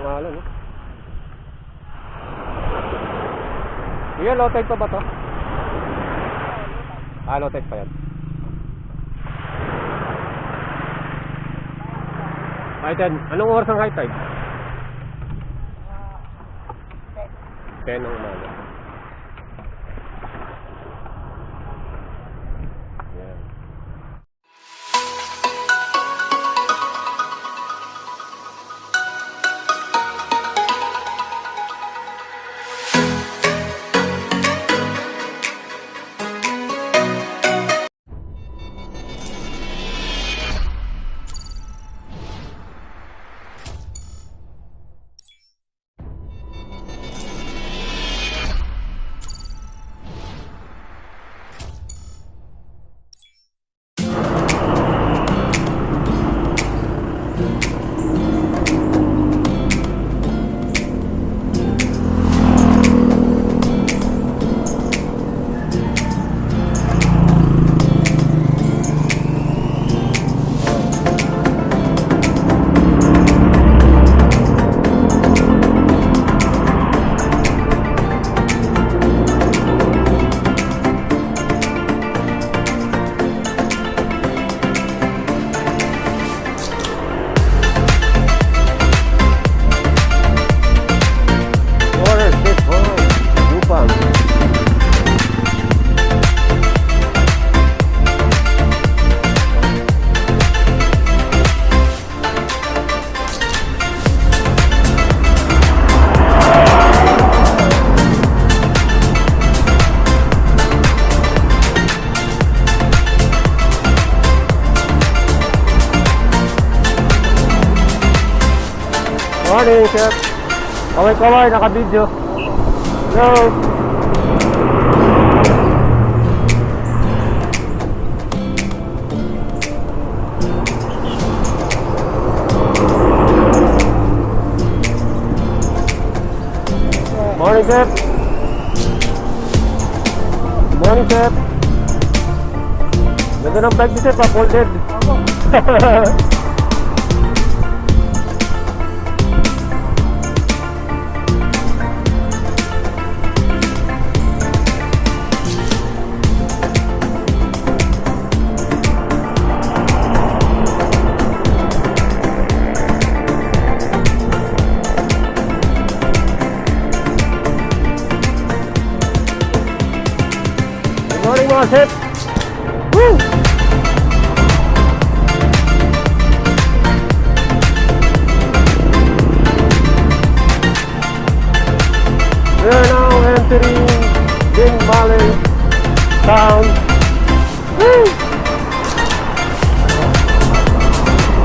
yung alon, no? Iya, low tide pa ba to? Low tide pa yan. High tide. Anong oras ang high tide? 10 ng umaga. Yan. Morning, chef. Kaway-kaway, naka-video. Hello. Morning, chef. Morning, chef. Ganda ng bike ni chef, folded. Morning mga chef! Woo! We are now entering Binmaley town. Woo!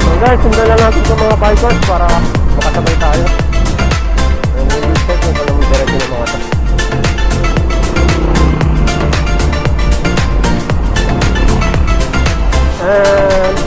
So guys, sundan lang natin sa mga bikers para makasabay tayo. And we will check kung anong direksyon ng mga tayo. And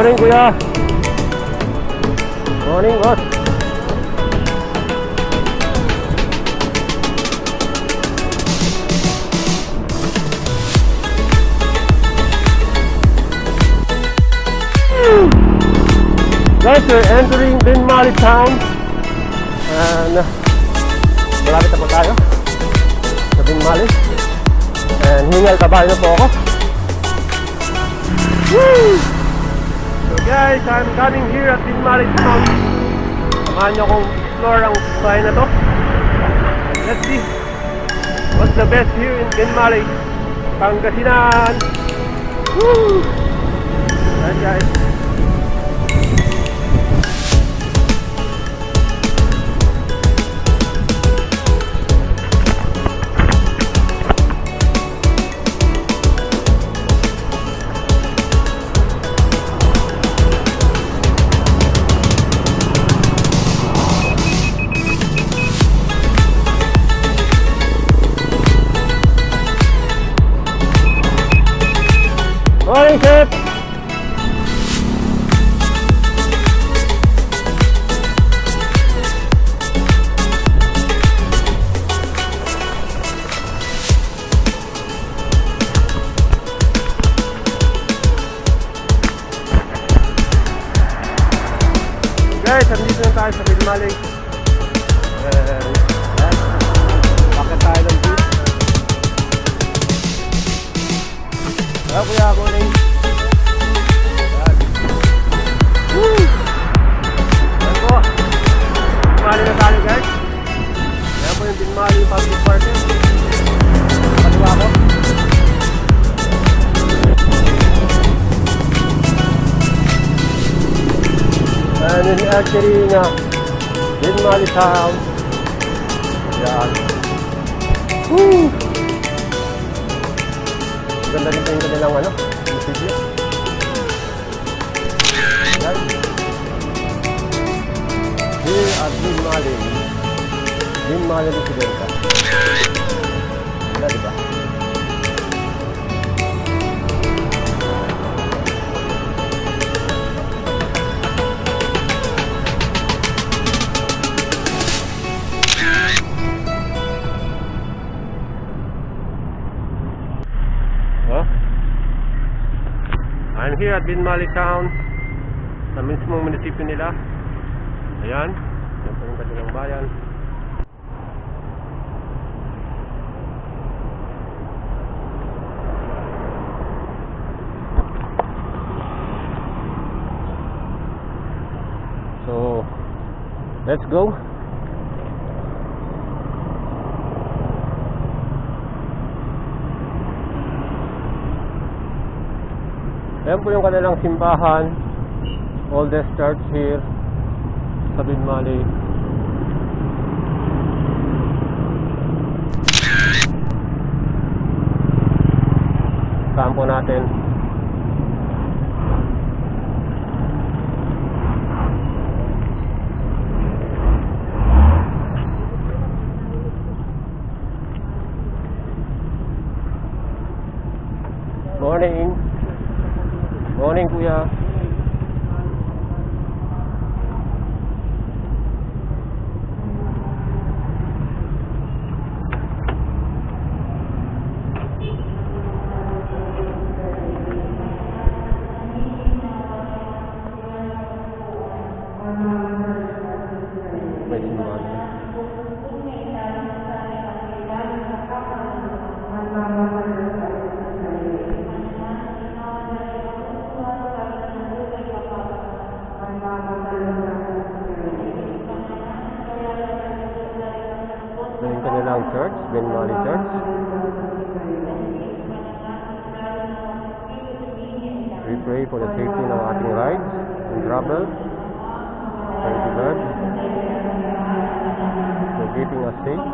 Morning, kuya. Morning, boss. Guys, we're entering Binmaley town. And malapit na po tayo sa Binmaley. And hingal kabayo na po ako. Woo! So guys, I'm coming here at Binmaley town. Samahan nyo akong explore ang bahay na to. Let's see what's the best here in Binmaley Pangasinan. Woo! Alright guys. Morning, Chef! Guys, nandito na tayo sa Binmaley. Bakit tayo ng beach? Hello, kuya. Morning. Yan. Woo! Yan po. Binmaley na tayo, guys. Yan po yung Binmaley Public Park. Kaliwa ko. And in actually na Binmaley town. Yan. Woo! Ganda rin yung kanilang munisipyo. Yan. Here at Binmaley. Binmaley Residenta. Wala, diba? I'm here at Binmaley town, sa mismong munisipyo nila. Ayan, yan po yung kanilang bayan. So, let's go. Ayan po yung kanilang simbahan, oldest church here sa Binmaley. Kampo natin. Morning. Morning, kuya. May simbahan. Yung kanilang church, Binmaley Church. We pray for the safety ng ating rides and travel. Thank you, Lord, for keeping us safe.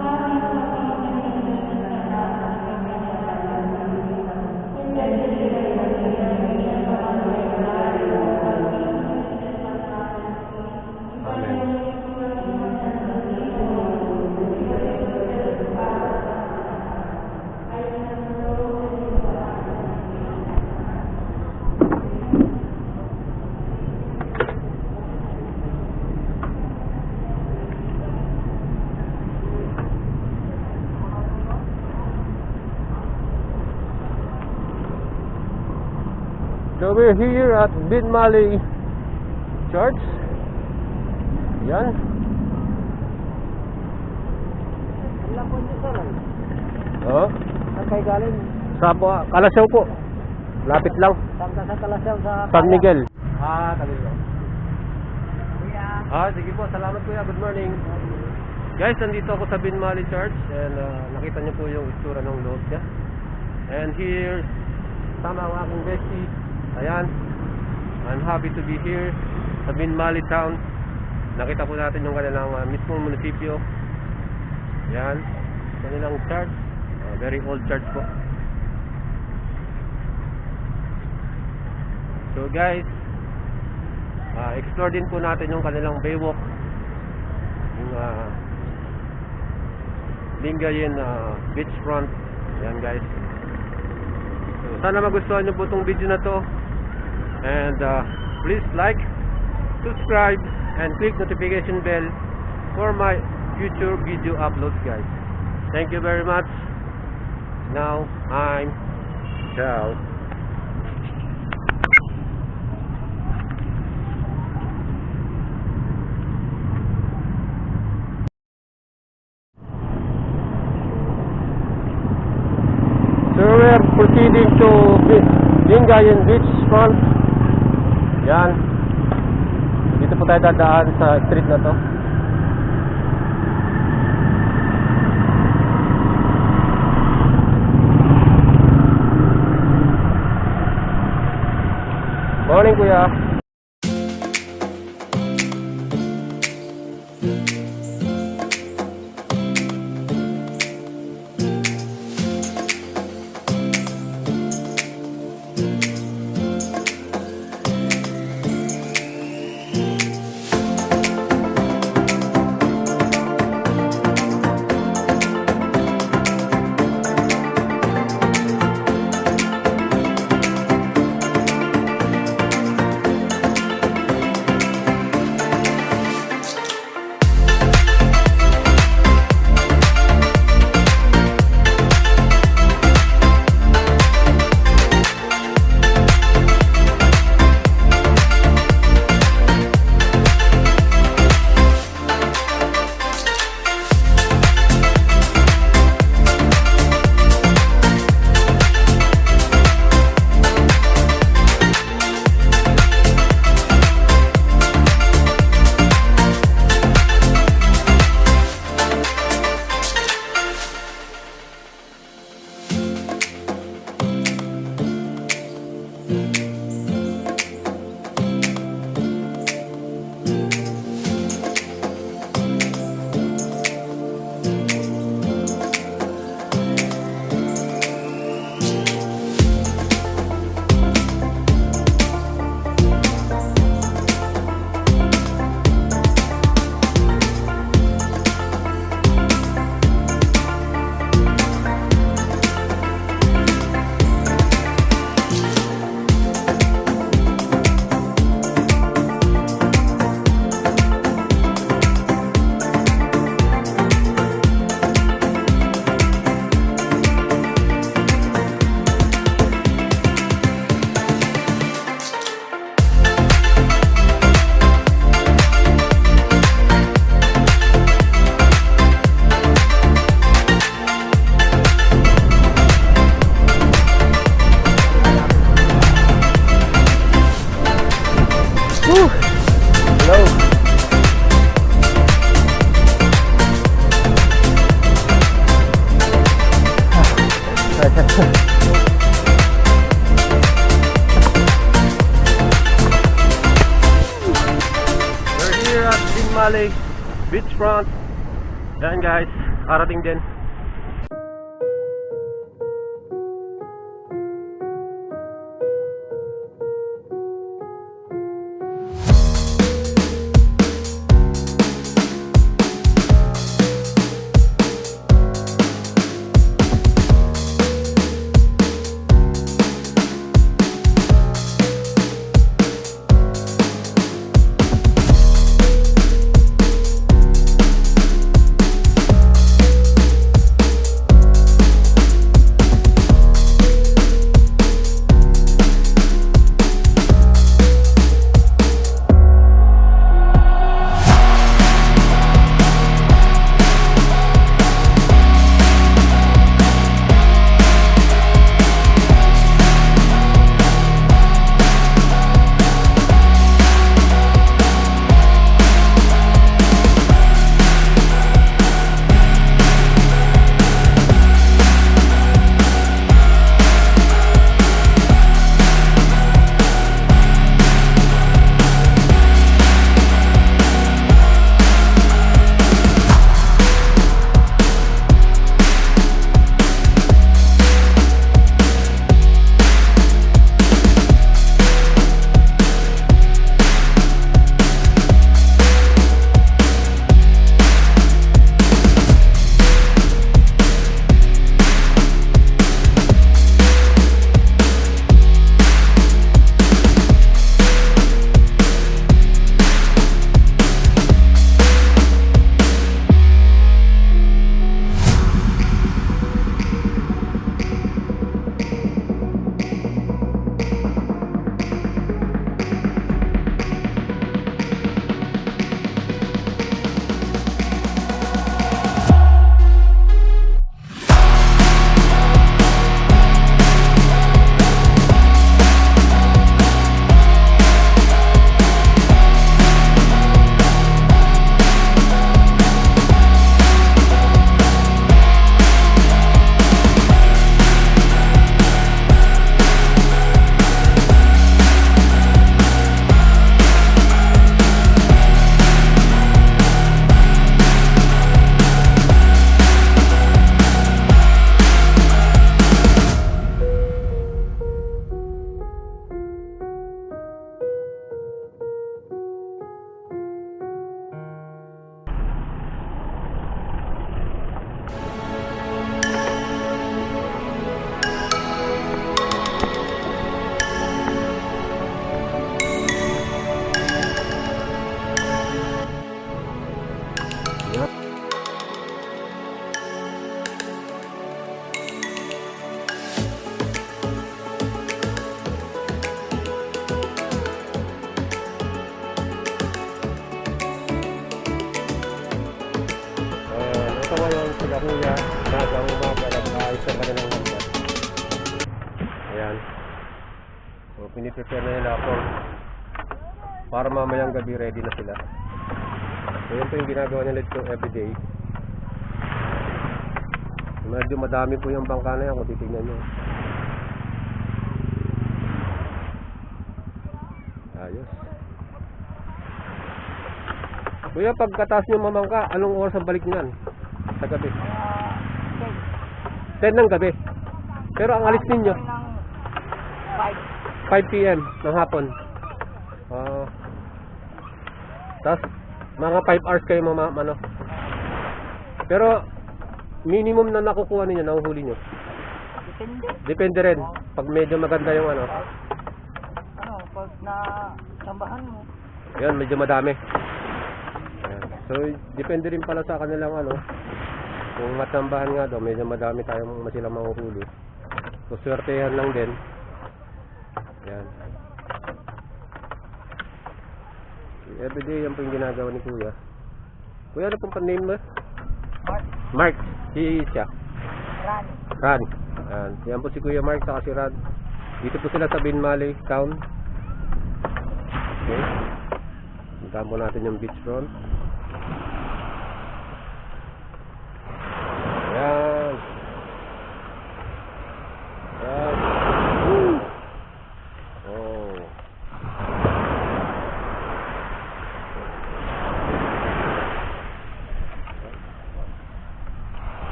we're here at Binmaley Church. Yan. Ilan po niyo sir? Oh, Saan kayo galing? sa Kalasaw po. Lapit lang. Saan ka sa Kalasaw sa... San Miguel. Tagal lang. Kuya. Sige po. Salamat kuya. Good morning. Guys, nandito ako sa Binmaley Church and nakita niyo po yung itsura ng loob niya. And here, sama ang aking bestie. Ayan. I'm happy to be here sa Binmaley Town. Nakita po natin yung kanilang mismong munisipyo. Ayan. Kanilang church. Very old church po. So guys, explore din po natin yung kanilang baywalk. Yung Lingayen beachfront. Ayan guys. So, sana magustuhan nyo po itong video na to. And please like, subscribe, and click notification bell for my future video uploads guys. Thank you very much. Now I'm ciao. So we're proceeding to Lingayen beachfront. Yan. Dito po tayo dadaan sa street na to. Morning kuya. We're here at Binmaley beachfront. Yan guys, parating din. So ngayon, sila kuya, umaga, nag-aayos na kanilang hanggang. Ayan. So, piniprepare na nila for para mamayang gabi ready na sila. So, yun po yung ginagawa nila ito everyday. Medyo madami po yung bangka na yan kung titignan nyo. Ayos. Kuya, pagkataas nyo mamangka, anong oras ang balik nyo yan? Sa gabi? 10 ng gabi. Pero ang alis ninyo? 5 PM ng hapon. Tapos, mga 5 hours kayo ano. Pero, minimum na nakukuha ninyo, nahuhuli nyo? Depende rin. Pag medyo maganda yung ano. Pag na tambahan mo. Yan, medyo madami. Ayan. So, depende rin pala sa kanilang ano. Kung matambahan nga daw, medyo madami tayong silang mahuhuli. So, swertehan lang din. Ayan. Everyday yan po yung ginagawa ni Kuya. Kuya, ano pong pa-name mo? Mark. Si siya. Ran. Ayan. Yan po si Kuya Mark saka si Ran. Dito po sila sa Binmaley Town. Okay. Puntahan po natin yung beach front. Ayan. Ayan. Woo! Oh.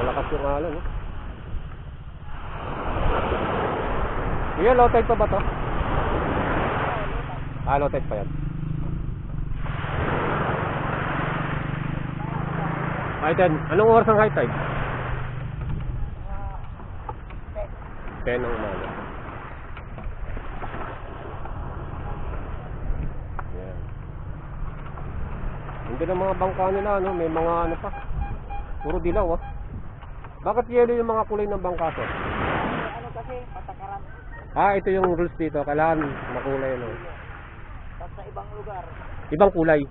Malakas yung alon, eh. Kuya, low tide pa ba to? Low tide pa yan. High tide. Anong oras ang high tide? 10 ng umaga. Yan. Hindi na mga bangka nila, no? May mga ano pa. Puro dilaw, oh. Bakit yellow yung mga kulay ng bangka to? Ano kasi, patakaran. Ito yung rules dito. Kailangan makulay, no? Sa ibang lugar. Ibang kulay.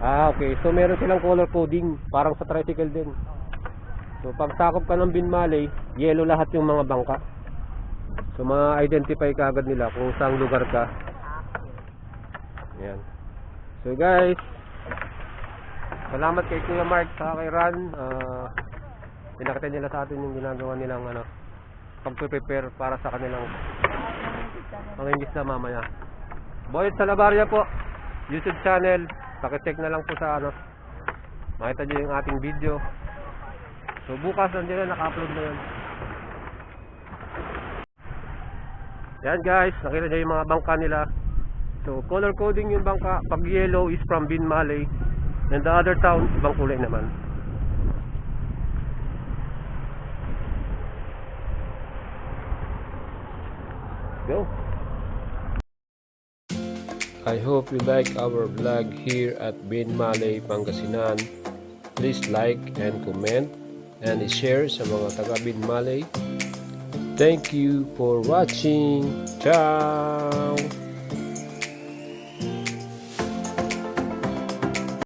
Okay. So meron silang color coding, parang sa tricycle din. So pag sakop ka ng Binmaley, yellow lahat yung mga bangka. So ma-identify ka agad nila kung saang lugar ka. Ayan. So guys, salamat kay Kuya Mark sa kay Ran. Pinakita nila sa atin yung ginagawa nilang ano, pag-prepare para sa kanilang pangingis na mamaya. Boyet Salavaria po, YouTube channel. Paki-check na lang po sa ano, makita nyo yung ating video. So bukas nandiyan na, naka-upload na yun. Yan guys, nakita nyo yung mga bangka nila. So color coding yung bangka. Pag yellow is from Binmaley, and the other town, ibang kulay naman. Go! I hope you like our vlog here at Binmaley Pangasinan. Please like and comment and share sa mga taga Binmaley. Thank you for watching. Ciao!